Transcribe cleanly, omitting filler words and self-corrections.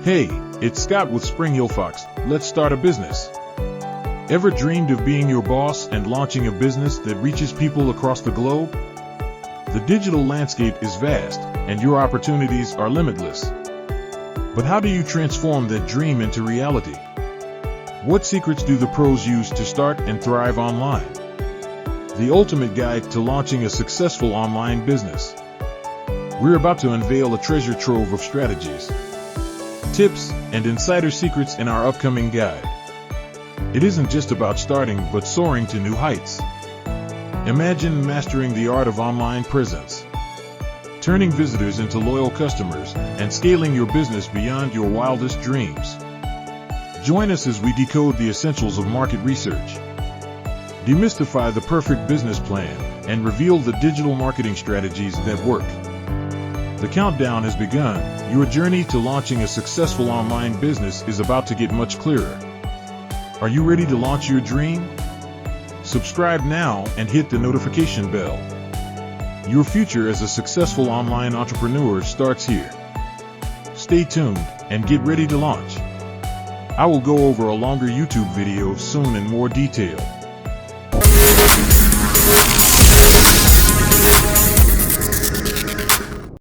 Hey, it's Scott with Spring Hill Fox. Let's start a business. Ever dreamed of being your boss and launching a business that reaches people across the globe? The digital landscape is vast, and your opportunities are limitless. But how do you transform that dream into reality? What secrets do the pros use to start and thrive online? The ultimate guide to launching a successful online business. We're about to unveil a treasure trove of strategies, tips, and insider secrets in our upcoming guide. It isn't just about starting, but soaring to new heights. Imagine mastering the art of online presence, turning visitors into loyal customers, and scaling your business beyond your wildest dreams. Join us as we decode the essentials of market research, demystify the perfect business plan, and reveal the digital marketing strategies that work. The countdown has begun. Your journey to launching a successful online business is about to get much clearer. Are you ready to launch your dream? Subscribe now and hit the notification bell. Your future as a successful online entrepreneur starts here. Stay tuned and get ready to launch. I will go over a longer YouTube video soon in more detail.